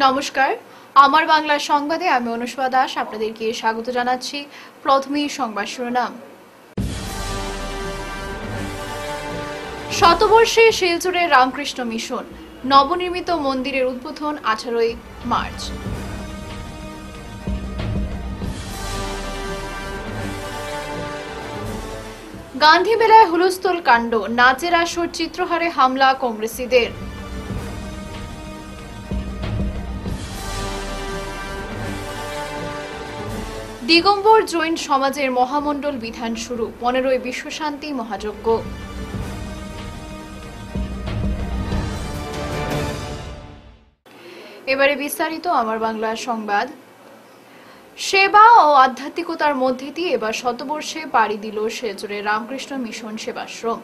নমস্কার, আমার বাংলা সংবাদে আমি অনুষ্কা দাস আপনাদেরকে স্বাগত জানাচ্ছি। প্রথমেই সংবাদ শিরোনাম। শতবর্ষে শিলচরে রামকৃষ্ণ মিশন, নবনির্মিত মন্দিরের উদ্বোধন 18 মার্চ। গান্ধী মেলায় হুলস্থুল কাণ্ড, নাচের আসর, চিত্রহারে হামলা কংগ্রেসীদের। দিগম্বর জৈন সমাজের মহামণ্ডল বিধান শুরু, 15ই বিশ্বশান্তি মহাযজ্ঞ। এবারে বিস্তারিত আমার বাংলা সংবাদ। সেবা ও আধ্যাত্মিকতার মধ্যে দিয়ে এবার শতবর্ষে পাড়ি দিল শিলচরের রামকৃষ্ণ মিশন সেবাশ্রম।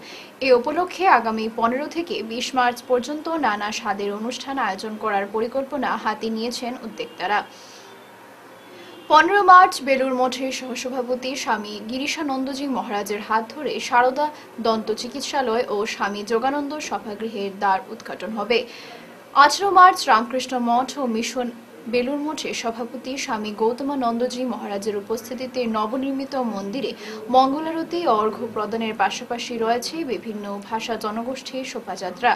এ উপলক্ষে আগামী 15 থেকে 20 মার্চ পর্যন্ত নানা স্বাদের অনুষ্ঠান আয়োজন করার পরিকল্পনা হাতে নিয়েছেন উদ্যোক্তারা। 15 মার্চ বেলুর মঠের সহসভাপতি স্বামী গিরিশানন্দজি মহারাজের হাত ধরে সারদা দন্ত চিকিৎসালয় ও স্বামী যোগানন্দ সভাগৃহের দ্বার উদ্ঘাটন হবে। 18 মার্চ রামকৃষ্ণ মঠ ও মিশন বেলুর মঠের সভাপতি স্বামী গৌতমানন্দজি মহারাজের উপস্থিতিতে নবনির্মিত মন্দিরে মঙ্গলারতি ও অর্ঘ্য প্রদানের পাশাপাশি রয়েছে বিভিন্ন ভাষা জনগোষ্ঠীর শোভাযাত্রা।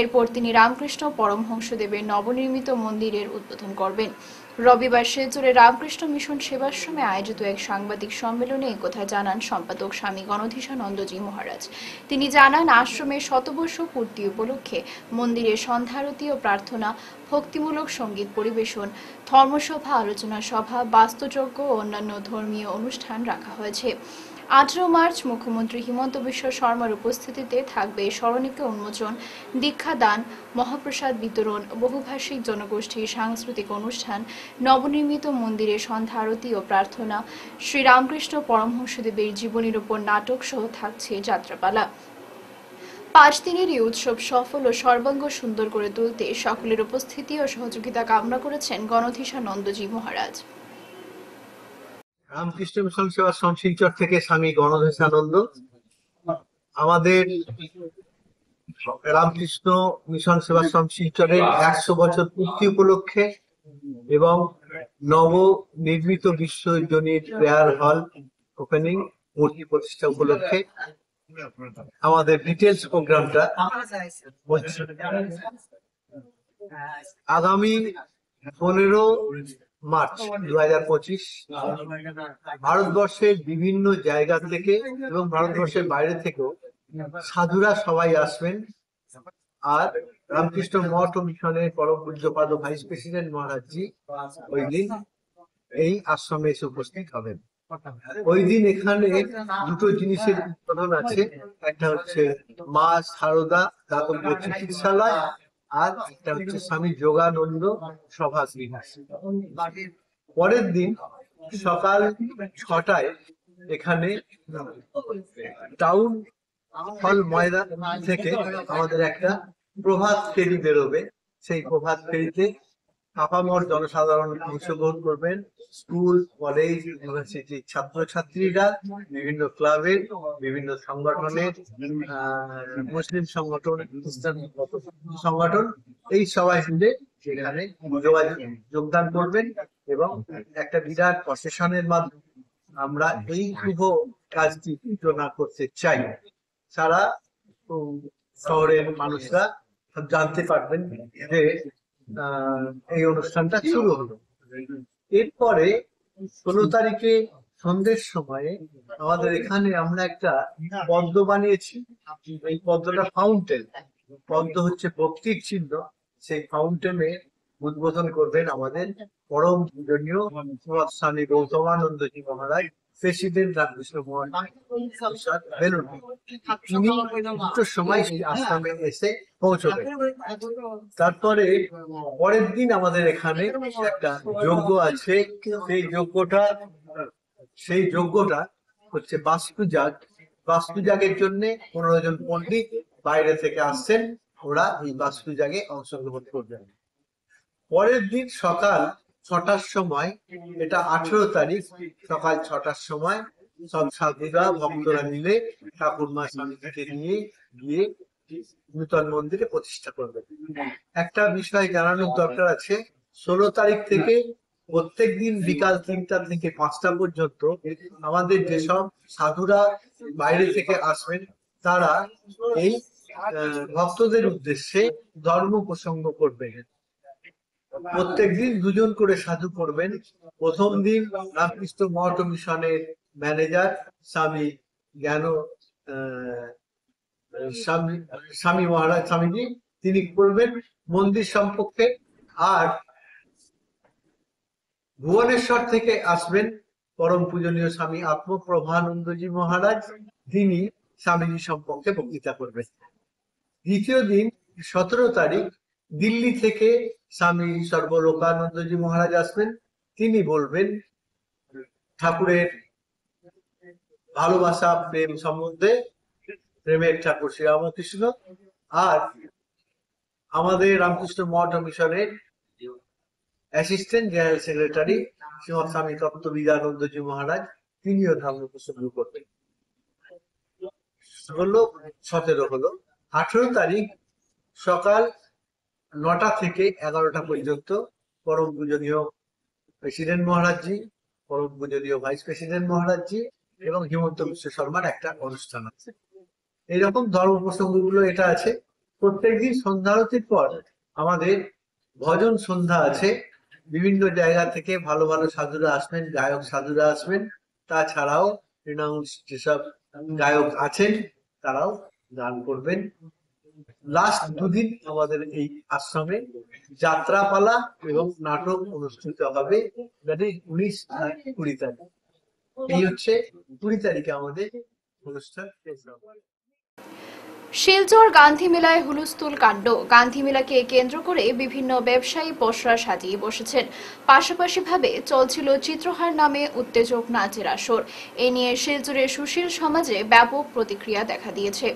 এরপর তিনি রামকৃষ্ণ পরমহংসদেবের নবনির্মিত মন্দিরের উদ্বোধন করবেন। রবিবার শিলচরে রামকৃষ্ণ মিশন সেবাশ্রমে আয়োজিত এক সাংবাদিক সম্মেলনে একথা জানান সম্পাদক স্বামী গণধীশানন্দজি মহারাজ। তিনি জানান, আশ্রমের শতবর্ষ পূর্তি উপলক্ষে মন্দিরে সন্ধ্যারতি ও প্রার্থনা, ভক্তিমূলক সঙ্গীত পরিবেশন, ধর্মসভা, আলোচনা সভা, বাস্তুযজ্ঞ ও অন্যান্য ধর্মীয় অনুষ্ঠান রাখা হয়েছে। 18 মার্চ মুখ্যমন্ত্রী হিমন্ত বিশ্ব শর্মার উপস্থিতিতে থাকবে স্মরণিকা উন্মোচন, দীক্ষাদান, মহাপ্রসাদ বিতরণ, বহুভাষিক জনগোষ্ঠীর সাংস্কৃতিক অনুষ্ঠান, নবনির্মিত মন্দিরে সন্ধ্যা আরতি ও প্রার্থনা, শ্রীরামকৃষ্ণ পরমহংসদেবের জীবনীর উপর নাটক সহ থাকছে যাত্রাপালা। 5 দিনের এই উৎসব সফল ও সর্বাঙ্গ সুন্দর করে তুলতে সকলের উপস্থিতি ও সহযোগিতা কামনা করেছেন গণধীশানন্দজি মহারাজ। রামকৃষ্ণ মিশন সেবাশ্রম শিলচর থেকে স্বামী গণধীশানন্দ। আমাদের রামকৃষ্ণ মিশন সেবাশ্রম শিলচরের 100 বছর পূর্তি উপলক্ষে এবং নবনির্মিত বিশ্বজনীন প্রেয়ার হল ওপেনিং মূর্তি প্রতিষ্ঠা উপলক্ষে আমাদের ডিটেলস প্রোগ্রামটা হচ্ছে। আগামী 15 মার্চ 2025 ভারতবর্ষের বিভিন্ন জায়গা থেকে এবং ভারতবর্ষের বাইরে থেকেও সাধুরা সবাই আসবেন। আর রামকৃষ্ণ মঠ ও মিশনের পরম পূজ্যপাদ ভাইস প্রেসিডেন্ট মহারাজজি ওই দিন এই আশ্রমে এসে উপস্থিত হবেন। ওই দিন এখানে দুটো জিনিসের উদ্বোধন আছে। একটা হচ্ছে মা সারদা দাতব্য চিকিৎসালয়, আর একটা হচ্ছে স্বামী যোগানন্দ সভাগৃহ। পরের দিন সকাল 6টায় এখানে টাউন হল ময়দান থেকে আমাদের একটা প্রভাত ফেরি বেরোবে। সেই প্রভাত ফেরিতে আপামর জনসাধারণ অংশগ্রহণ করবেন। স্কুল, কলেজ, ইউনিভার্সিটি ছাত্রছাত্রীরা, বিভিন্ন ক্লাবের, বিভিন্ন সংগঠনের, মুসলিম সংগঠন, খ্রিস্টান সংগঠন, এই সবাই মিলে সেখানে যোগদান করবেন এবং একটা বিরাট প্রসেশনের মাধ্যমে আমরা এই শুভ কাজটি সূচনা করতে চাই। সারা শহরের মানুষরা জানতে পারবেন যে এই অনুষ্ঠানটা শুরু হলো। এরপরে 16 তারিখে সন্ধ্যের সময়ে আমাদের এখানে আমরা একটা পদ্ম বানিয়েছি। এই পদ্মটা ফাউন্টেন। পদ্ম হচ্ছে ভক্তির চিহ্ন। সেই ফাউন্টেনে উদ্বোধন করবেন আমাদের পরম পূজনীয় স্বামী গৌতমানন্দজি মহারাজ, প্রেসিডেন্ট রামকৃষ্ণ মঠ বেলুন। তিনি দুটোর সময় আশ্রমে এসে পৌঁছবেন। তারপরে পরের দিন আমাদের এখানে একটা যজ্ঞ আছে। সেই যজ্ঞটা হচ্ছে বাস্তুযাগ। বাস্তুযাগের জন্য 15 জন পণ্ডিত বাইরে থেকে আসছেন। ওরা এই বাস্তুযাগে অংশগ্রহণ করবেন। পরের দিন সকাল 6টার সময়, এটা 18 তারিখ, সকাল 6টার সময় সব সাধুরা ভক্তরা মিলে ঠাকুরমা স্বামীকে নিয়ে গিয়ে নূতন মন্দিরে প্রতিষ্ঠা করবেন। একটা বিষয় জানানোর দরকার আছে, 16 তারিখ থেকে প্রত্যেক দিন বিকাল 3টা থেকে 5টা পর্যন্ত আমাদের যেসব সাধুরা বাইরে থেকে আসবেন তারা এই ভক্তদের উদ্দেশ্যে ধর্ম প্রসঙ্গ করবেন। প্রত্যেকদিন দুজন করে সাধু করবেন। প্রথম দিন রামকৃষ্ণ মঠ মিশনের ম্যানেজার স্বামী জ্ঞান স্বামী মহারাজ স্বামীজি তিনি করবেন মন্দির সম্পর্কে। আর ভুবনেশ্বর থেকে আসবেন পরম পূজনীয় স্বামী আত্মপ্রভানন্দজি মহারাজ, তিনি স্বামীজি সম্পর্কে বক্তৃতা করবেন। দ্বিতীয় দিন 17 তারিখ দিল্লি থেকে স্বামী সর্বলোকানন্দজি মহারাজ আসবেন, তিনি বলবেন ঠাকুরের ভালোবাসা প্রেম সম্বন্ধে, প্রেমের ঠাকুর শ্রী রামকৃষ্ণ। আর আমাদের রামকৃষ্ণ মঠ মিশনের অ্যাসিস্ট্যান্ট জেনারেল সেক্রেটারি শ্রীমৎ স্বামী তত্ত্ববিদানন্দজি মহারাজ, তিনিও ধর্ম প্রসঙ্গ করবেন। 16, 17 হলো। 18 তারিখ সকাল 9টা থেকে 11টা পর্যন্ত পরম পূজনীয় প্রেসিডেন্ট মহারাজজি, পরম পূজনীয় ভাইস প্রেসিডেন্ট মহারাজজি এবং হিমন্ত বিশ্ব শর্মার একটা অনুষ্ঠান আছে। এইরকম ধর্ম প্রসঙ্গগুলো এটা আছে। প্রত্যেকদিন সন্ধ্যারতির পর আমাদের ভজন সন্ধ্যা আছে। বিভিন্ন জায়গা থেকে ভালো ভালো সাধুরা আসবেন, গায়ক সাধুরা আসবেন। তাছাড়াও রিনাউন্স যেসব গায়ক আছেন তারাও গান করবেন। লাস্ট দুদিন আমাদের এই আশ্রমে যাত্রাপালা এবং নাটক অনুষ্ঠিত হবে। 19 আর 20 তারিখ। এই হচ্ছে 20 তারিখে আমাদের অনুষ্ঠান। শিলচর গান্ধী মেলায় হুলস্থুল কাণ্ড। গান্ধী মেলাকে কেন্দ্র করে বিভিন্ন ব্যবসায়ী পসরা সাজিয়ে বসেছেন। পাশাপাশিভাবে চলছিল চিত্রহার নামে উত্তেজক নাচের আসর। এ নিয়ে শিলচরের সুশীল সমাজে ব্যাপক প্রতিক্রিয়া দেখা দিয়েছে।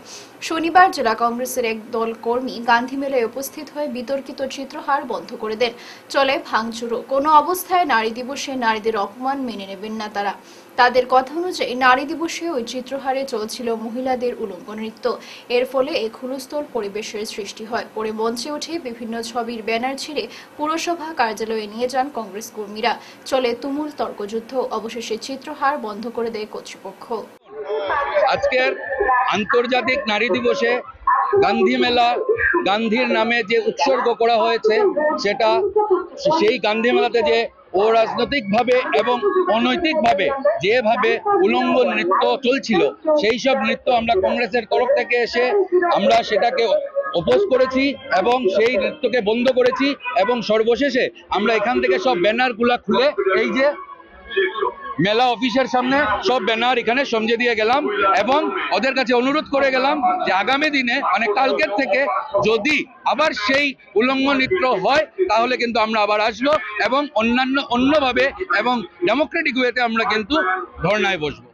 শনিবার জেলা কংগ্রেসের এক দল কর্মী গান্ধী মেলায় উপস্থিত হয়ে বিতর্কিত চিত্রহার বন্ধ করে দেন। চলে ভাঙচুরও। কোনো অবস্থায় নারী দিবসে নারীদের অপমান মেনে নেবেন না তারা। তাদের কথা অনুযায়ী নারী দিবসে ওই চিত্রহারে চলছিল মহিলাদের উলঙ্গ নৃত্য। এর ফলে এক হুলস্থুল পরিবেশের সৃষ্টি হয়। পরে মঞ্চে উঠে বিভিন্ন ছবির ব্যানার ছিঁড়ে পুরসভা কার্যালয়ে নিয়ে যান কংগ্রেস কর্মীরা। চলে তুমুল তর্কযুদ্ধ। অবশেষে চিত্রহার বন্ধ করে দেয় কর্তৃপক্ষ। আজকের আন্তর্জাতিক নারী দিবসে গান্ধী মেলা, গান্ধীর নামে যে উৎসর্গ করা হয়েছে, সেটা সেই গান্ধী মেলাতে যে অরাজনৈতিকভাবে এবং অনৈতিকভাবে যেভাবে উলঙ্গ নৃত্য চলছিল, সেই সব নৃত্য আমরা কংগ্রেসের তরফ থেকে এসে আমরা সেটাকে অপোজ করেছি এবং সেই নৃত্যকে বন্ধ করেছি। এবং সর্বশেষে আমরা এখান থেকে সব ব্যানারগুলা খুলে এই যে মেলা অফিসের সামনে সব ব্যানার এখানে সমঝে দিয়ে গেলাম এবং ওদের কাছে অনুরোধ করে গেলাম যে আগামী দিনে মানে কালকের থেকে যদি আবার সেই উলঙ্গ নৃত্য হয় তাহলে কিন্তু আমরা আবার আসবো এবং অন্যভাবে এবং ডেমোক্রেটিক ওয়েতে আমরা কিন্তু ধর্নায় বসবো।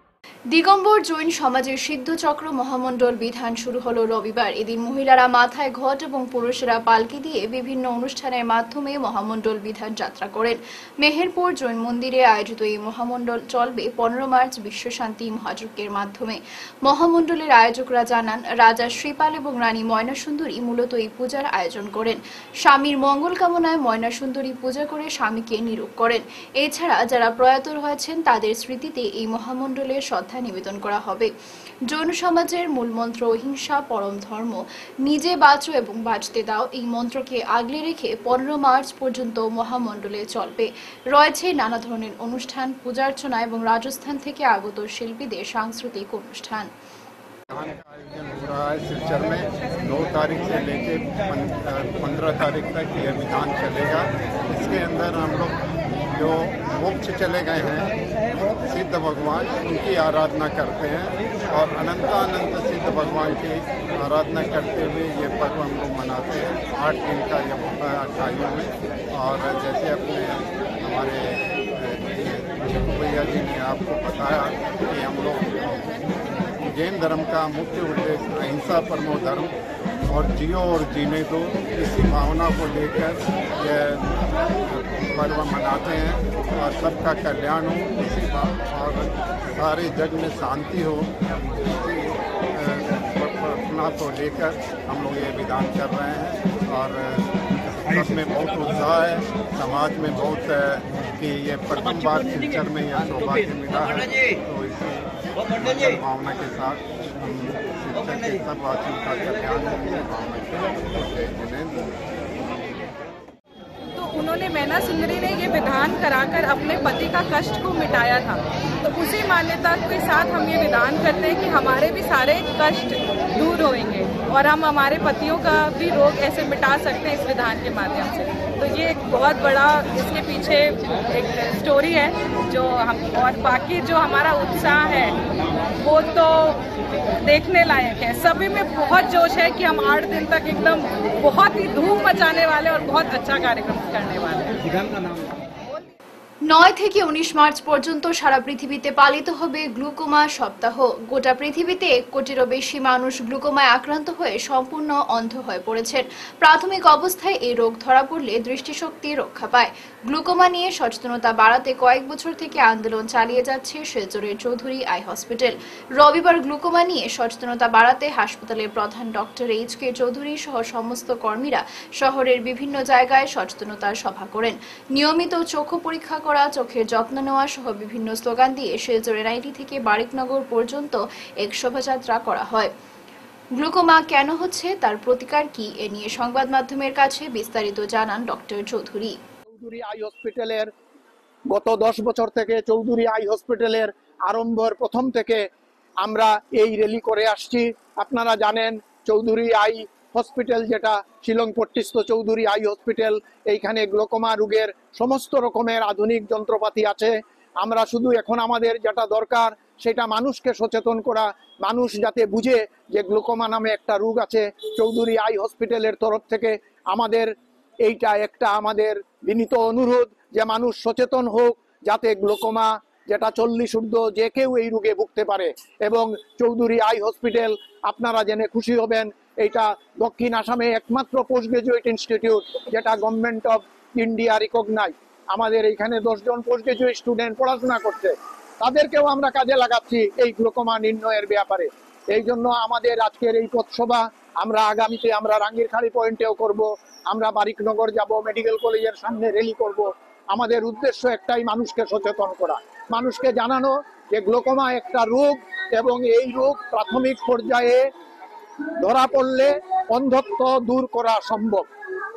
দিগম্বর জৈন সমাজের সিদ্ধচক্র মহামণ্ডল বিধান শুরু হলো রবিবার। এদিন মহিলারা মাথায় ঘট এবং পুরুষেরা পালকি দিয়ে বিভিন্ন অনুষ্ঠানের মাধ্যমে মহামণ্ডল বিধান যাত্রা করেন। মেহেরপুর জৈন মন্দিরে আয়োজিত এই মহামণ্ডল চলবে 15 মার্চ বিশ্বশান্তি মহাযজ্ঞের মাধ্যমে। মহামণ্ডলের আয়োজকরা জানান, রাজা শ্রীপাল এবং রানী ময়নাসুন্দরী মূলত এই পূজার আয়োজন করেন। স্বামীর মঙ্গল কামনায় ময়নাসুন্দরী পূজা করে স্বামীকে নিরূপ করেন। এছাড়া যারা প্রয়াত হয়েছেন তাদের স্মৃতিতে এই মহামণ্ডলের শ্রদ্ধা নিবেদন করা হবে। জৈন সমাজের মূলমন্ত্র অহিংসা পরম ধর্ম, নিজে বাঁচো এবং বাঁচতে দাও, এই মন্ত্রকে আগলে রেখে 15 মার্চ পর্যন্ত মহামণ্ডলে চলবে। রয়েছে নানা ধরনের অনুষ্ঠান, পূজার্চনা এবং রাজস্থান থেকে আগত শিল্পীদের সাংস্কৃতিক অনুষ্ঠান। आयोजन हो रहा है सिलचर में 2 तारीख से लेकर 15 तारीख तक यह विधान चलेगा। इसके अंदर हम लोग जो मोक्ष चले गए हैं सिद्ध भगवान, उनकी आराधना करते हैं और अनंत सिद्ध भगवान की आराधना करते हुए ये पर्व हम लोग मनाते हैं। 8 दिन का यह होता है 28 में। और जैसे अपने हमारे चिकू भैया जी ने आपको बताया कि हम लोग जैन धर्म का मुख्य उद्देश्य अहिंसा परमो धर्म और जियो और जीने दो, इसी भावना को लेकर यह पर्व मनाते हैं और सबका कल्याण हो इसी और सारे जग में शांति हो, इसी प्रार्थना को लेकर हम लोग ये विधान कर रहे हैं। और सब में बहुत उत्साह है, समाज में बहुत कि ये प्रथम बार सिलचर में यह सौभाग्य मिला है। तो इसी भावना के साथ हम सिलचर के सब वासियों का कल्याण भावना के तो उन्होंने मैना सुंदरी ने ये विधान कराकर अपने पति का कष्ट को मिटाया था। तो उसी मान्यता के साथ हम ये विधान करते हैं कि हमारे भी सारे कष्ट दूर होंगे और हम हमारे पतियों का भी रोग ऐसे मिटा सकते हैं इस विधान के माध्यम से। तो ये एक बहुत बड़ा इसके पीछे एक स्टोरी है जो हम, और बाकी जो हमारा उत्साह है वो तो देखने लायक है। सभी में बहुत जोश है कि हम 8 दिन तक एकदम बहुत ही धूम मचाने वाले और बहुत अच्छा कार्यक्रम करने वाले हैं। 9 থেকে 19 মার্চ পর্যন্ত সারা পৃথিবীতে পালিত হবে গ্লুকোমা সপ্তাহ। গোটা পৃথিবীতে 1 কোটিরও বেশি মানুষ গ্লুকোমায় আক্রান্ত হয়ে সম্পূর্ণ অন্ধ হয়ে পড়েছেন। প্রাথমিক অবস্থায় এই রোগ ধরা পড়লে দৃষ্টিশক্তি রক্ষা পায়। গ্লুকোমা নিয়ে সচেতনতা বাড়াতে কয়েক বছর থেকে আন্দোলন চালিয়ে যাচ্ছে শিলচরের চৌধুরী আই হসপিটাল। রবিবার গ্লুকোমা নিয়ে সচেতনতা বাড়াতে হাসপাতালের প্রধান ডক্টর এইচ.কে চৌধুরী সহ সমস্ত কর্মীরা শহরের বিভিন্ন জায়গায় সচেতনতা সভা করেন। নিয়মিত চক্ষু পরীক্ষা করা, চোখের যত্ন নেওয়া সহ বিভিন্ন স্লোগান দিয়ে শিলচরের আইটি থেকে বারিকনগর পর্যন্ত এক শোভাযাত্রা করা হয়। গ্লুকোমা কেন হচ্ছে, তার প্রতিকার কি, এ নিয়ে সংবাদ মাধ্যমের কাছে বিস্তারিত জানান ডক্টর চৌধুরী। চৌধুরী আই হসপিটালের গত 10 বছর থেকে চৌধুরী আই হসপিটালের আরম্ভের প্রথম থেকে আমরা এই র্যালি করে আসছি। আপনারা জানেন চৌধুরী আই হসপিটাল যেটা শিলং পট্টিস্থ চৌধুরী আই হসপিটাল, এইখানে গ্লোকোমা রোগের সমস্ত রকমের আধুনিক যন্ত্রপাতি আছে। আমরা শুধু এখন আমাদের যেটা দরকার সেটা মানুষকে সচেতন করা, মানুষ যাতে বুঝে যে গ্লোকোমা নামে একটা রোগ আছে। চৌধুরী আই হসপিটালের তরফ থেকে আমাদের এইটা একটা আমাদের বিনীত অনুরোধ যে মানুষ সচেতন হোক, যাতে গ্লোকোমা যেটা 40 ঊর্ধ্ব যে কেউ এই রোগে ভুগতে পারে। এবং চৌধুরী আই হসপিটাল আপনারা জেনে খুশি হবেন, এইটা দক্ষিণ আসামে একমাত্র পোস্ট গ্রাজুয়েট ইনস্টিটিউট যেটা গভর্নমেন্ট অফ ইন্ডিয়া রিকগনাইজ। আমাদের এইখানে 10 জন পোস্ট গ্রাজুয়েট স্টুডেন্ট পড়াশোনা করছে, তাদেরকেও আমরা কাজে লাগাচ্ছি এই গ্লোকোমা নির্ণয়ের ব্যাপারে। এই জন্য আমাদের আজকের এই পথসভা আমরা আগামীতে আমরা রাঙ্গিরখাড়ি পয়েন্টেও করব, আমরা বারিকনগর যাব, মেডিকেল কলেজের সামনে র্যালি করব। আমাদের উদ্দেশ্য একটাই, মানুষকে সচেতন করা, মানুষকে জানানো যে গ্লোকোমা একটা রোগ এবং এই রোগ প্রাথমিক পর্যায়ে ধরা পড়লে অন্ধত্ব দূর করা সম্ভব।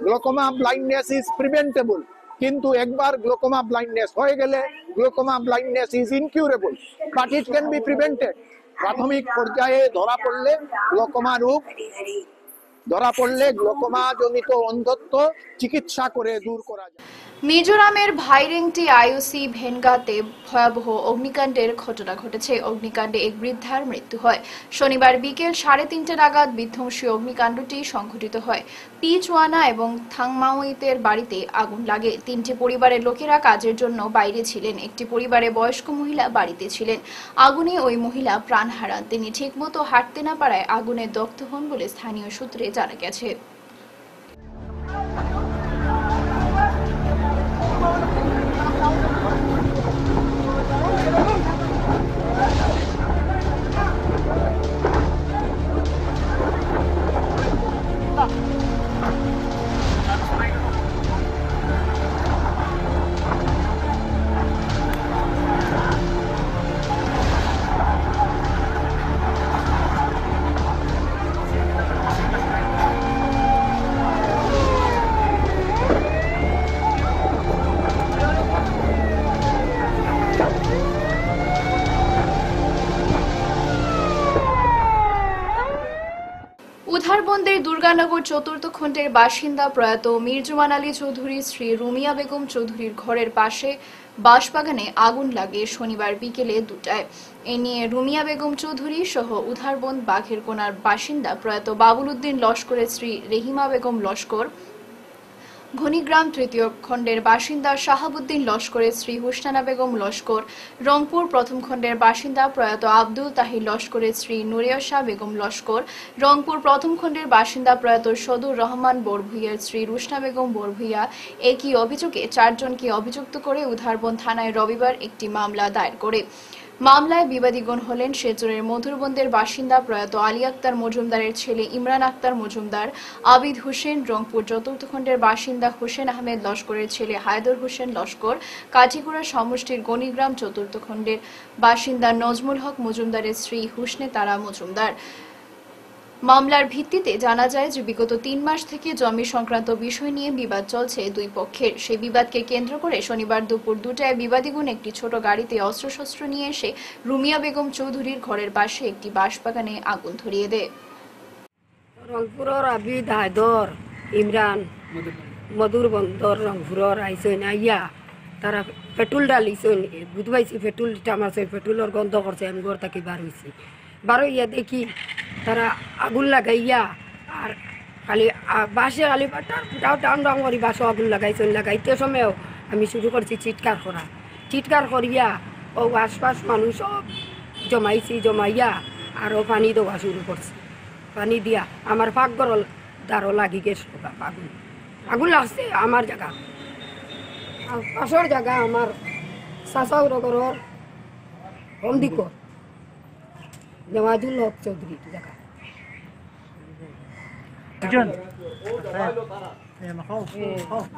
গ্লোকোমা ব্লাইন্ডনেস ইজ প্রিভেন্টেবল, কিন্তু একবার গ্লোকোমা ব্লাইন্ডনেস হয়ে গেলে glaucoma blindness is incurable, but it can be prevented. প্রাথমিক পর্যায়ে ধরা পড়লে গ্লোকোমা রোগ ধরা পড়লে গ্লোকোমা জনিত অন্ধত্ব চিকিৎসা করে দূর করা যায়। মিজোরামের ভাইরেংটি আইওসি ভেনগাতে ভয়াবহ অগ্নিকাণ্ডের ঘটনা ঘটেছে। অগ্নিকাণ্ডে এক বৃদ্ধার মৃত্যু হয়। শনিবার বিকেল 3:30 নাগাদ বিধ্বংসী অগ্নিকাণ্ডটি সংঘটিত হয়। পিচওয়ানা এবং থাংমাউইতের বাড়িতে আগুন লাগে। 3টি পরিবারের লোকেরা কাজের জন্য বাইরে ছিলেন। একটি পরিবারে বয়স্ক মহিলা বাড়িতে ছিলেন। আগুনে ওই মহিলা প্রাণ হারান। তিনি ঠিকমতো হাঁটতে না পারায় আগুনে দগ্ধ হন বলে স্থানীয় সূত্রে জানা গেছে। উধারবন্দের দুর্গানগর চতুর্থ খণ্ডের বাসিন্দা প্রয়াত মির্জুমান আলী চৌধুরী স্ত্রী রুমিয়া বেগম চৌধুরীর ঘরের পাশে বাঁশবাগানে আগুন লাগে শনিবার বিকেলে 2টায়। এ নিয়ে রুমিয়া বেগম চৌধুরী সহ উধারবন্দ বাঘেরকোনার বাসিন্দা প্রয়াত বাবুল উদ্দিন লস্করের স্ত্রী রেহিমা বেগম লস্কর, ঘনিগ্রাম তৃতীয় খণ্ডের বাসিন্দা শাহাবুদ্দিন লস্করের স্ত্রী হুসনানা বেগম লস্কর, রংপুর প্রথম খণ্ডের বাসিন্দা প্রয়াত আব্দুল তাহির লস্করের স্ত্রী নুরিয়াশা বেগম লস্কর, রংপুর প্রথম খণ্ডের বাসিন্দা প্রয়াত সদুর রহমান বরভুইয়ার স্ত্রী রুশনা বেগম বরভুইয়া একই অভিযোগে 4 জনকে অভিযুক্ত করে উধারবন্দ থানায় রবিবার একটি মামলা দায়ের করে। মামলায় বিবাদীগণ হলেন শিলচরের মধুরবন্দের বাসিন্দা প্রয়াত আলী আক্তার মজুমদারের ছেলে ইমরান আক্তার মজুমদার, আবিদ হোসেন রংপুর চতুর্থ খণ্ডের বাসিন্দা হোসেন আহমেদ লস্করের ছেলে হায়দর হোসেন লস্কর, কাঠিগুড়া সমষ্টির গণিগ্রাম চতুর্থ খণ্ডের বাসিন্দা নজমুল হক মজুমদারের স্ত্রী হুসনে তারা মজুমদার। মামলার ভিত্তিতে জানা যায় যে বিগত 3 মাস থেকে জমি সংক্রান্ত বিষয় নিয়ে বিবাদ চলছে দুই পক্ষের। সেই বিবাদকে কেন্দ্র করে শনিবার দুপুর 2টায় বিবাদীগণ একটি ছোট গাড়িতে অস্ত্রশস্ত্র নিয়ে এসে রুমিয়া বেগম চৌধুরীর ঘরের পাশে একটি বাঁশবাগানে আগুন ধরিয়ে দেয়। রংপুরের আবিদ হায়দর ইমরান মধুর বন্দর রংপুরের আইসইন আইয়া তারা পেট্রোল ডালিছেন, বুধ পাইছি পেট্রোল টামাছে, পেট্রোলের গন্ধ করছে, আমি ঘর থাকি বার হয়েছি। বার হইয়া দেখি তারা আগুন লাগাইয়া আর খালি বাসে খালি ফুটাও টান টান করি বাসও আগুন লাগাইছেন। লাগাইতে সময়ও আমি শুরু করছি চিৎকার করা। চিৎকার করিয়া ও আশপাশ মানুষ সব জমাইয়া আরও পানি দেওয়া শুরু করছি। পানি দিয়া আমার পাকঘর দ্বারও লাগি গেছে আগুন। আগুন লাগছে আমার জায়গা, পাশের জায়গা আমার চাচাউর ঘরের হন্দিক নেওয়াজুল হক চৌধুরী জায়গা।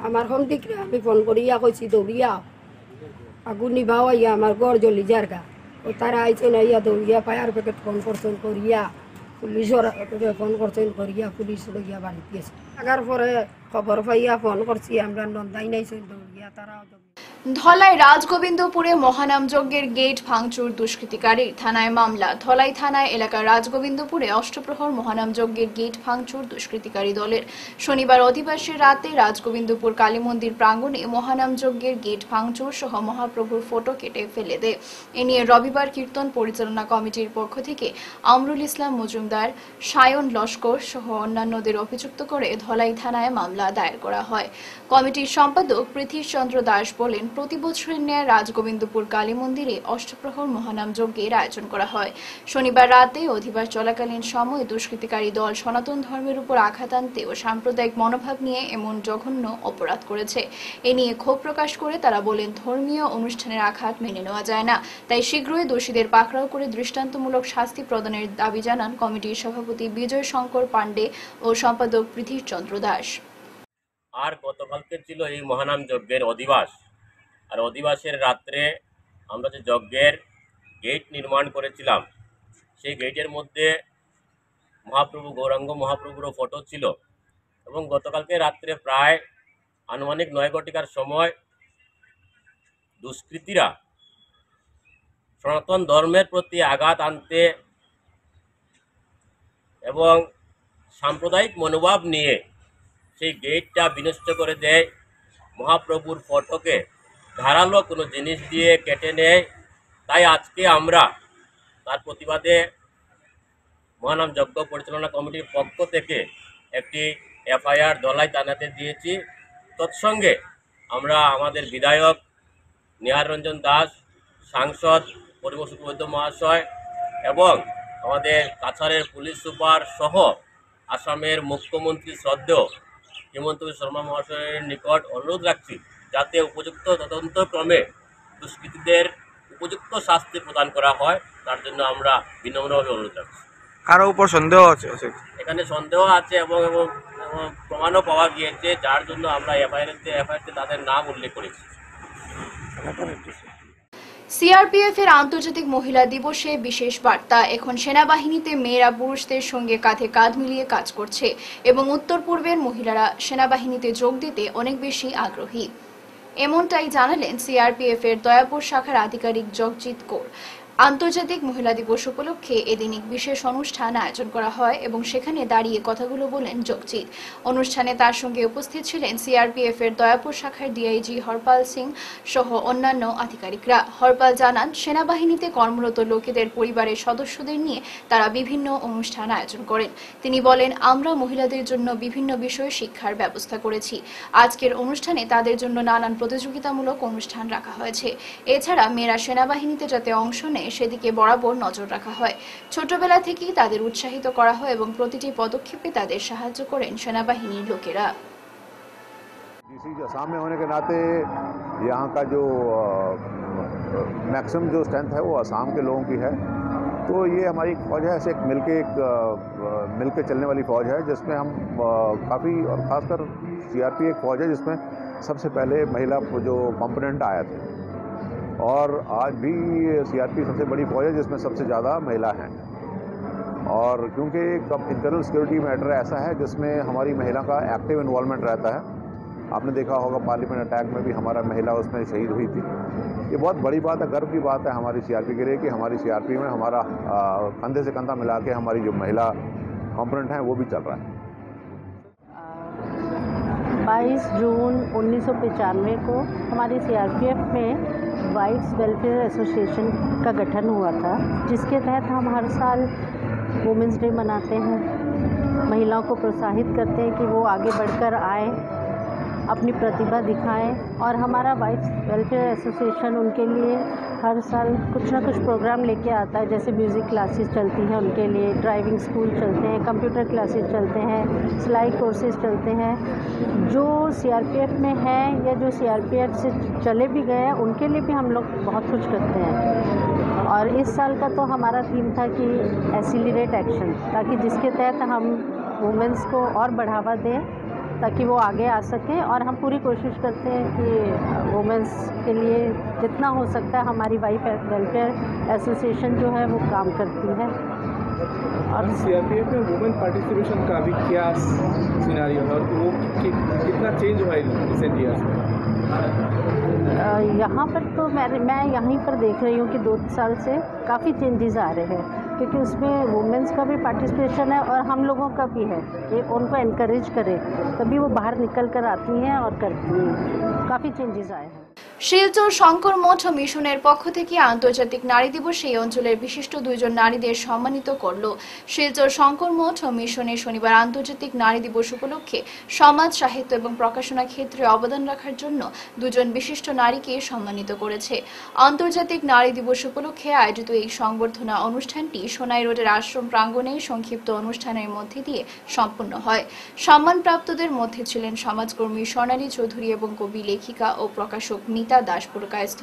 আমার হন্দিকরে আমি ফোন করিয়া কইছি দৌড়িয়া আগুন নিভাও আইয়া আমার ঘর জ্বলি জায়গা। ও তারা আইছেন আইয়া দৌড়িয়া ফায়ার ব্রিগেড ফোন করছেন করিয়া পুলিশের ফোন করছেন করিয়া পুলিশ লইয়া বাড়িতে গেছে। লাগার পরে খবর পাইয়া ফোন করছি আমরা নন্দাই নাইছেন দৌড়িয়া তারা। ধলাই রাজগোবিন্দপুরে মহানাম যজ্ঞের গেট ভাঙচুর দুষ্কৃতিকারীর, থানায় মামলা। ধলাই থানায় এলাকার রাজগোবিন্দপুরে অষ্টপ্রহর মহানাম যজ্ঞের গেট ভাঙচুর দুষ্কৃতিকারী দলের। শনিবার অধিবাসের রাতে রাজগোবিন্দপুর কালী মন্দির প্রাঙ্গণে মহানাম যজ্ঞের গেট ভাঙচুর সহ মহাপ্রভুর ফটো কেটে ফেলে দেয়। এ নিয়ে রবিবার কীর্তন পরিচালনা কমিটির পক্ষ থেকে আমরুল ইসলাম মজুমদার, সায়ন লস্কর সহ অন্যান্যদের অভিযুক্ত করে ধলাই থানায় মামলা দায়ের করা হয়। কমিটির সম্পাদক পৃথ্বীশ চন্দ্র দাস বলেন, প্রতি বছরের ন্যায় রাজগোবিন্দপুর কালী মন্দিরে অষ্টপ্রহর মহানাম যজ্ঞের আয়োজন করা হয়। শনিবার রাতে অধিবাস চলাকালীন সময়ে দুষ্কৃতিকারী দল সনাতন ধর্মের উপর আঘাত আনতে ও সাম্প্রদায়িক মনোভাব নিয়ে এমন জঘন্য অপরাধ করেছে। এ নিয়ে ক্ষোভ প্রকাশ করে তারা বলেন, ধর্মীয় অনুষ্ঠানের আঘাত মেনে নেওয়া যায় না, তাই শীঘ্রই দোষীদের পাকড়াও করে দৃষ্টান্তমূলক শাস্তি প্রদানের দাবি জানান কমিটির সভাপতি বিজয় শঙ্কর পাণ্ডে ও সম্পাদক পৃথ্বীশ চন্দ্র দাস। আর গতকালকে ছিল এই মহানাম যজ্ঞের অধিবাস। আর অধিবাসের রাত্রে আমরা যে যজ্ঞের গেট নির্মাণ করেছিলাম সেই গেটের মধ্যে মহাপ্রভু গৌরাঙ্গ মহাপ্রভুরও ফটো ছিল। এবং গতকালকে রাত্রে প্রায় আনুমানিক 9 ঘটিকার সময় দুষ্কৃতীরা সনাতন ধর্মের প্রতি আঘাত আনতে এবং সাম্প্রদায়িক মনোভাব নিয়ে সেই গেটটা বিনষ্ট করে দেয়। মহাপ্রভুর ফটোকে ধারালো কোনো জিনিস দিয়ে কেটে নেয়। তাই আজকে আমরা তার প্রতিবাদে মহানাম যজ্ঞ পরিচালনা কমিটির পক্ষ থেকে একটি এফআইআর ধলাই থানাতে দিয়েছি। তৎসঙ্গে আমরা আমাদের বিধায়ক নিহার রঞ্জন দাস, সাংসদ পরিমল বৈদ্য মহাশয় এবং আমাদের কাছাড়ের পুলিশ সুপার সহ আসামের মুখ্যমন্ত্রী শ্রদ্ধেয় হিমন্ত বিশ্ব শর্মা মহাশয়ের নিকট অনুরোধ রাখছি যাতে উপযুক্ত তদন্তক্রমে দুষ্কৃতীদের উপযুক্ত শাস্তি প্রদান করা হয়, তার জন্য আমরা বিনম্রভাবে অনুরোধ রাখছি। কারো উপর সন্দেহ আছে? এখানে সন্দেহ আছে এবং প্রমাণও পাওয়া গিয়েছে, যার জন্য আমরা এফআইআরতে তাদের নাম উল্লেখ করেছি। সিআরপিএফ এর আন্তর্জাতিক মহিলা দিবসে বিশেষ বার্তা। এখন সেনাবাহিনীতে মেয়েরা পুরুষদের সঙ্গে কাঁধে কাঁধ মিলিয়ে কাজ করছে এবং উত্তর পূর্বের মহিলারা সেনাবাহিনীতে যোগ দিতে অনেক বেশি আগ্রহী। এমনটাই জানালেন সিআরপিএফ এর দয়াপুর শাখার আধিকারিক জগজিৎ কৌর। আন্তর্জাতিক মহিলা দিবস উপলক্ষে এদিন এক বিশেষ অনুষ্ঠান আয়োজন করা হয় এবং সেখানে দাঁড়িয়ে কথাগুলো বলেন জগজিৎ। অনুষ্ঠানে তার সঙ্গে উপস্থিত ছিলেন সিআরপিএফ এর দয়াপুর শাখার ডিআইজি হরপাল সিং সহ অন্যান্য আধিকারিকরা। হরপাল জানান, সেনাবাহিনীতে কর্মরত লোকেদের পরিবারের সদস্যদের নিয়ে তারা বিভিন্ন অনুষ্ঠান আয়োজন করেন। তিনি বলেন, আমরা মহিলাদের জন্য বিভিন্ন বিষয়ে শিক্ষার ব্যবস্থা করেছি। আজকের অনুষ্ঠানে তাদের জন্য নানান প্রতিযোগিতামূলক অনুষ্ঠান রাখা হয়েছে। এছাড়া মেয়েরা সেনাবাহিনীতে যাতে অংশ নেয় সেদিকে বরাবর নজর রাখা হয়। ছোটবেলা থেকেই তাদের উৎসাহিত করা হয় এবং প্রতিটি পদক্ষেপে তাদের সাহায্য করেন সেনাবাহিনীর লোকেরা। डीसी असम में होने के नाते यहाँ का जो मैक्सिमम जो स्ट्रेंथ है वो असम के लोगों की है। तो ये हमारी फ़ौज है, ऐसे मिल के चलने वाली फ़ौज है जिसमें हम काफ़ी, और ख़ासकर सीआरपी एक फ़ौज है जिसमें सबसे पहले महिला जो कंपोनेंट आया थे, और आज भी सीआरपी सबसे बड़ी फ़ौज है जिसमें सबसे ज़्यादा महिला हैं। और क्योंकि इंटरनल सिक्योरिटी मैटर ऐसा है जिसमें हमारी महिला का एक्टिव इन्वॉल्वमेंट रहता है। आपने देखा होगा पार्लियामेंट अटैक में भी हमारा महिला उसमें शहीद हुई थी। ये बहुत बड़ी बात है, गर्व की बात है हमारी सीआरपी के लिए कि हमारी सीआरपी में हमारा कंधे से कंधा मिला के हमारी जो महिला कंपोनेंट हैं वो भी चल रहा है। 22 जून 1995 को हमारी सीआरपीएफ में वाइफ्स वेलफेयर एसोसिएशन का गठन हुआ था, जिसके तहत हम हर साल वुमेंस डे मनाते हैं, महिलाओं को प्रोत्साहित करते हैं कि वो आगे बढ़कर आए, अपनी प्रतिभा दिखाएं। और हमारा वाइफ्स वेलफेयर एसोसिएशन उनके लिए हर साल कुछ ना कुछ प्रोग्राम लेके आता है, जैसे म्यूज़िक क्लासेस चलती हैं उनके लिए, ड्राइविंग स्कूल चलते हैं, कंप्यूटर क्लासेस चलते हैं, सिलाई कोर्सेज चलते हैं। जो सीआरपीएफ में हैं या जो सीआरपीएफ से चले भी गए हैं उनके लिए भी हम लोग बहुत कुछ करते हैं। और इस साल का तो हमारा थीम था कि एक्सीलरेट एक्शन, ताकि जिसके तहत हम वुमेंस को और बढ़ावा दें ताकि वो आगे आ सकें। और हम पूरी कोशिश करते हैं कि वुमेंस के लिए जितना हो सकता है हमारी वाइफ वेलफेयर एसोसिएशन जो है वो काम करती है। और सीआरपीएफ में वुमेन पार्टिसिपेशन का भी क्या सिनेरियो है और वो कितना चेंज हुआ है रिसेंट ईयर्स में? यहाँ पर तो मैं यहीं पर देख रही हूँ कि 2 साल से काफ़ी चेंजेस आ रहे हैं, क्योंकि उसमें वुमेंस का भी पार्टिसिपेशन है और हम लोगों का भी है कि उनको एनकरेज करें, तभी वो बाहर निकल कर आती हैं और करती हैं। काफ़ी चेंजेस आए हैं। শিলচর শঙ্কর মঠ মিশনের পক্ষ থেকে আন্তর্জাতিক নারী দিবসে এই অঞ্চলের বিশিষ্ট 2 জন নারীদের সম্মানিত করল। শিলচর শঙ্কর মঠ মিশনে শনিবার আন্তর্জাতিক নারী দিবস উপলক্ষে সমাজ, সাহিত্য এবং প্রকাশনা ক্ষেত্রে অবদান রাখার জন্য 2 জন বিশিষ্ট নারীকে সম্মানিত করেছে। আন্তর্জাতিক নারী দিবস উপলক্ষে আয়োজিত এই সংবর্ধনা অনুষ্ঠানটি সোনাই রোডের আশ্রম প্রাঙ্গণে সংক্ষিপ্ত অনুষ্ঠানের মধ্যে দিয়ে সম্পন্ন হয়। সম্মানপ্রাপ্তদের মধ্যে ছিলেন সমাজকর্মী স্বর্ণালী চৌধুরী এবং কবি, লেখিকা ও প্রকাশক মিতা দাস পুরকায়স্থ।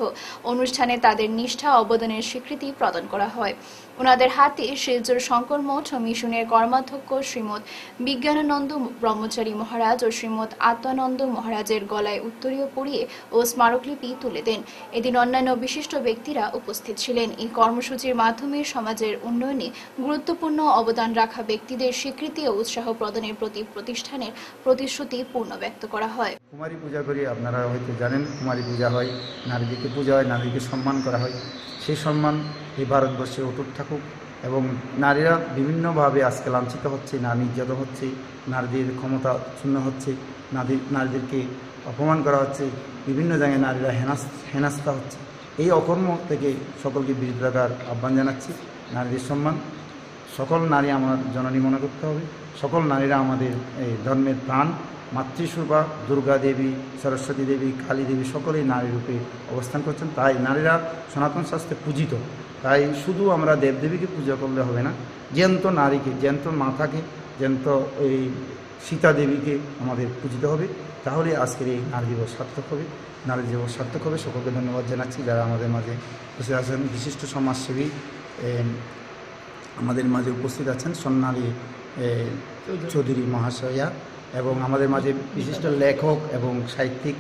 অনুষ্ঠানে তাদের নিষ্ঠা অবদানের স্বীকৃতি প্রদান করা হয়। ওনাদের হাতে শিলচর শঙ্কর মঠ মিশনের কর্মাধ্যক্ষ শ্রীমৎ বিজ্ঞানানন্দ ব্রহ্মচারী মহারাজ ও শ্রীমৎ আত্মানন্দ মহারাজের গলায় উত্তরীয় পরিয়ে ও স্মারকলিপি তুলে দেন। এদিন অন্যান্য বিশিষ্ট ব্যক্তিরা উপস্থিত ছিলেন। এই কর্মসূচির মাধ্যমে সমাজের উন্নয়নে গুরুত্বপূর্ণ অবদান রাখা ব্যক্তিদের স্বীকৃতি ও উৎসাহ প্রদানের প্রতি প্রতিষ্ঠানের প্রতিশ্রুতি পূর্ণ ব্যক্ত করা হয়। কুমারী পূজা করি, আপনারা হয়তো জানেন কুমারী পূজা হয়, নারীদেরকে পূজা হয়, নারীকে সম্মান করা হয়। সেই সম্মান এই ভারতবর্ষে অটুট থাকুক এবং নারীরা বিভিন্নভাবে আজকে লাঞ্ছিত হচ্ছে, নারী নির্যাতন হচ্ছে, নারীদের ক্ষমতা শূন্য হচ্ছে, নারীদেরকে অপমান করা হচ্ছে, বিভিন্ন জায়গায় নারীরা হেনস্থা হচ্ছে। এই অকর্ম থেকে সকলকে বিরত রাখার আহ্বান জানাচ্ছি। নারীদের সম্মান, সকল নারী আমার জননী মনে করতে হবে। সকল নারীরা আমাদের ধর্মের প্রাণ। মাতৃস্বরূপা দুর্গা দেবী, সরস্বতী দেবী, কালী দেবী সকলেই নারী রূপে অবস্থান করছেন। তাই নারীরা সনাতন শাস্ত্রে পূজিত। তাই শুধু আমরা দেবদেবীকে পূজা করলে হবে না, জ্যান্ত নারীকে, জ্যান্ত মাতাকে, জ্যান্ত এই সীতা দেবীকে আমাদের পূজিত হবে। তাহলে আজকের এই নারী দিবস সার্থক হবে, নারী দিবস সার্থক হবে। সকলকে ধন্যবাদ জানাচ্ছি যারা আমাদের মাঝে বসে আছেন। বিশিষ্ট সমাজসেবী আমাদের মাঝে উপস্থিত আছেন স্বর্ণালী চৌধুরী মহাশয়া, এবং আমাদের মাঝে বিশিষ্ট লেখক এবং সাহিত্যিক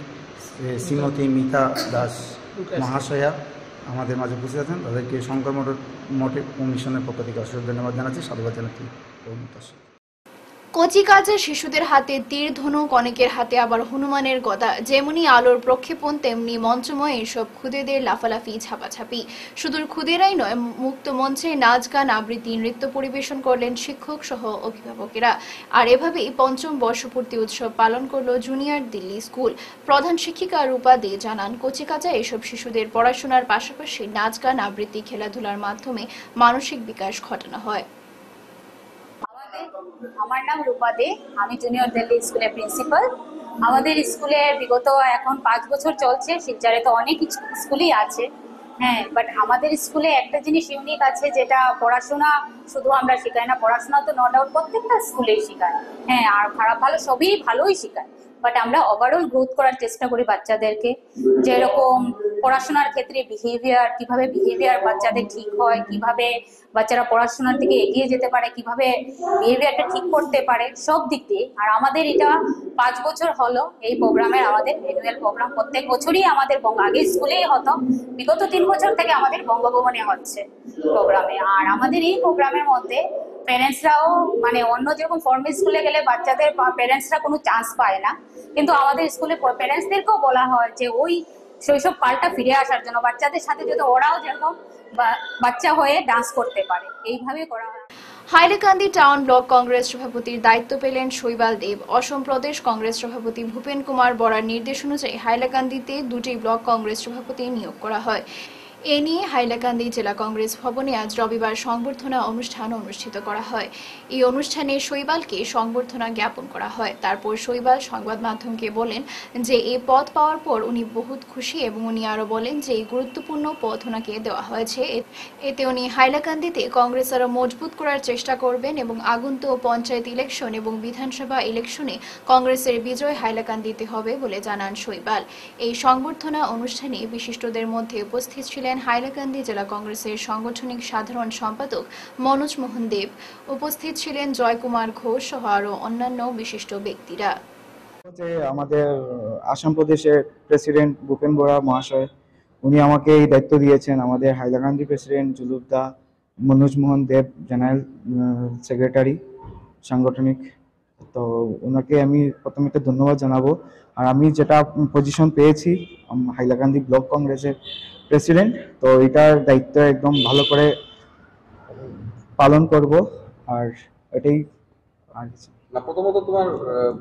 শ্রীমতী মিতা দাস মহাশয়া আমাদের মাঝে উপস্থিত আছেন। তাদেরকে শঙ্কর মঠে মিশনের পক্ষ থেকে অসংখ্য ধন্যবাদ জানাচ্ছি, সাধুবাদ জানাচ্ছি। কচিকাঁচা শিশুদের হাতে তীর ধনুক, অনেকের হাতে আবার হনুমানের গদা। যেমনি আলোর প্রক্ষেপণ তেমনি মঞ্চময় এসব খুদেদের লাফালাফি, ছাপাছাপি। শুধু খুদেরাই নয়, মুক্ত মঞ্চে নাচ, গান, আবৃত্তি, নৃত্য পরিবেশন করলেন শিক্ষক সহ অভিভাবকেরা। আর এভাবেই ৫ম বর্ষপূর্তি উৎসব পালন করল জুনিয়র দিল্লি স্কুল। প্রধান শিক্ষিকা রূপা দে জানান, কচিকাঁচা এসব শিশুদের পড়াশোনার পাশাপাশি নাচ, গান, আবৃত্তি, খেলাধুলার মাধ্যমে মানসিক বিকাশ ঘটানো হয়। আমার নাম রূপা দে, আমি জুনিয়র দিল্লি স্কুলের প্রিন্সিপাল। আমাদের স্কুলে বিগত এখন 5 বছর চলছে। শিলচরে তো অনেক স্কুলই আছে, হ্যাঁ, বাট আমাদের স্কুলে একটা জিনিস ইউনিক আছে, যেটা পড়াশোনা শুধু আমরা শেখাই না, পড়াশোনা তো নো ডাউট প্রত্যেকটা স্কুলেই শেখায়, হ্যাঁ, আর খারাপ ভালো সবই ভালোই শেখায়, বাট আমরা ওভারঅল গ্রোথ করার চেষ্টা করি বাচ্চাদেরকে। যেরকম পড়াশোনার ক্ষেত্রে কিভাবে বিহেভিয়ার বাচ্চাদের ঠিক হয়, কিভাবে বাচ্চারা পড়াশোনার দিকে এগিয়ে যেতে পারে, কিভাবে বিহেভিয়ারটা ঠিক করতে পারে, সব দিক দিয়ে। আর আমাদের এটা 5 বছর হলো এই প্রোগ্রামের, আমাদের অ্যানুয়াল প্রোগ্রাম প্রত্যেক বছরই আমাদের আগে স্কুলেই হতো, বিগত 3 বছর থেকে আমাদের বঙ্গভবনে হচ্ছে প্রোগ্রামে। আর আমাদের এই প্রোগ্রামের মধ্যে প্যারেন্টসরাও মানে অন্য যেরকম ফর্মাল স্কুলে গেলে বাচ্চাদের প্যারেন্টসরা কোনো চান্স পায় না, কিন্তু আমাদের স্কুলে প্যারেন্টসদেরকেও বলা হয় যে ওই শৈশব কালটা ফিরে আসার জন্য বাচ্চাদের সাথে যদি ওরাও যেরকম বাচ্চা হয়ে ডান্স করতে পারে, এইভাবে করা হয়। হাইলাকান্দি টাউন ব্লক কংগ্রেস সভাপতির দায়িত্ব পেলেন শৈবাল দেব। অসম প্রদেশ কংগ্রেস সভাপতি ভূপেন কুমার বরার নির্দেশ অনুযায়ী হাইলাকান্দিতে 2টি ব্লক কংগ্রেস সভাপতি নিয়োগ করা হয়। এ নিয়ে হাইলাকান্দি জেলা কংগ্রেস ভবনে আজ রবিবার সংবর্ধনা অনুষ্ঠান অনুষ্ঠিত করা হয়। এই অনুষ্ঠানে শৈবালকে সংবর্ধনা জ্ঞাপন করা হয়। তারপর শৈবাল সংবাদ মাধ্যমকে বলেন যে এই পদ পাওয়ার পর উনি বহুত খুশি এবং উনি আরো বলেন যে এই গুরুত্বপূর্ণ পদ ওনাকে দেওয়া হয়েছে। এতে উনি হাইলাকান্দিতে কংগ্রেস আরো মজবুত করার চেষ্টা করবেন এবং আগন্তুক পঞ্চায়েত ইলেকশন এবং বিধানসভা ইলেকশনে কংগ্রেসের বিজয় হাইলাকান্দিতে হবে বলে জানান শৈবাল। এই সংবর্ধনা অনুষ্ঠানে বিশিষ্টদের মধ্যে উপস্থিত ছিলেন হাইলাকান্দি জেলা কংগ্রেসের সাংগঠনিক সাধারণ সম্পাদক মনোজ মোহন দেব, উপস্থিত ছিলেন জয়কুমার ঘোষ সহ আরো অন্যান্য বিশিষ্ট ব্যক্তিরা। আমাদের আসাম প্রদেশের প্রেসিডেন্ট ভূপেন বরা মহাশয় উনি আমাকে এই দায়িত্ব দিয়েছেন। আমাদের হাইলাকান্দি প্রেসিডেন্ট জুলুকদা মনোজ মোহন দেব জেনারেল সেক্রেটারি সাংগঠনিক, তো ওনাকে আমি প্রথমে ধন্যবাদ জানাবো। আর আমি যেটা পজিশন পেয়েছি হাইলাকান্দি ব্লক কংগ্রেসের প্রেসিডেন্ট, তো এটার দায়িত্ব একদম ভালো করে পালন করব। আর এটাই না, প্রথমত তোমার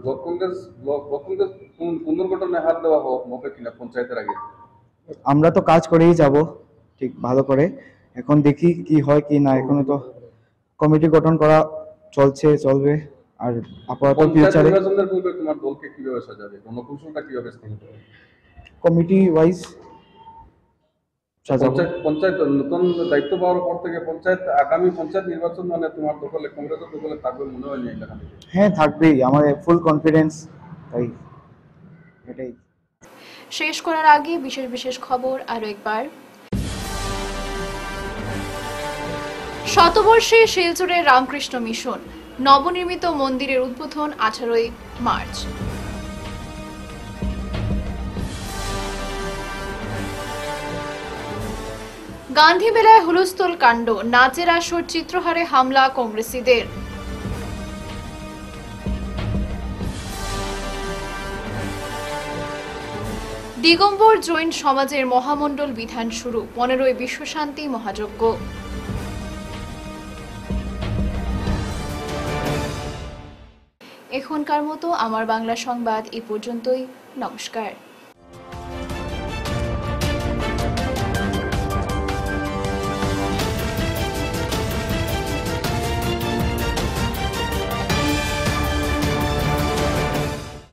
ব্লক কংগ্রেস পুনর্গঠনে হাত দেওয়া হবে কিনা পঞ্চায়েতের আগে? আমরা তো কাজ করেই যাব ঠিক ভালো করে, এখন দেখি কি হয় কি না। এখনো তো কমিটি গঠন করা চলবে। আর আপাতত ফিউচারে নির্বাচনের পূর্বে তোমার দলকে কিভাবে সাজাবে, রণকৌশলটা কিভাবে স্থাপিত হবে? কমিটি ওয়াইজ পঞ্চায়েত নতুন দায়িত্ব পাওয়ার পর থেকে আগামী পঞ্চায়েত নির্বাচন মানে তোমার দখলে কংগ্রেসের দখলে থাকবে মনে হয় না এলাকা থেকে? হ্যাঁ, থাকবেই, আমাদের ফুল কনফিডেন্স। তাই এটাই শেষ করার আগে বিশেষ খবর আরো একবার। শতবর্ষে শিলচরে রামকৃষ্ণ মিশন, নবনির্মিত মন্দিরের উদ্বোধন 18 মার্চ। গান্ধী মেলায় হুলস্থুল কাণ্ড, নাচের আসর, চিত্রহারে হামলা কংগ্রেসীদের। দিগম্বর জৈন সমাজের মহামণ্ডল বিধান শুরু, 15ই বিশ্বশান্তি মহাযজ্ঞ। এখনকার মতো আমার বাংলা সংবাদ এ পর্যন্তই। নমস্কার।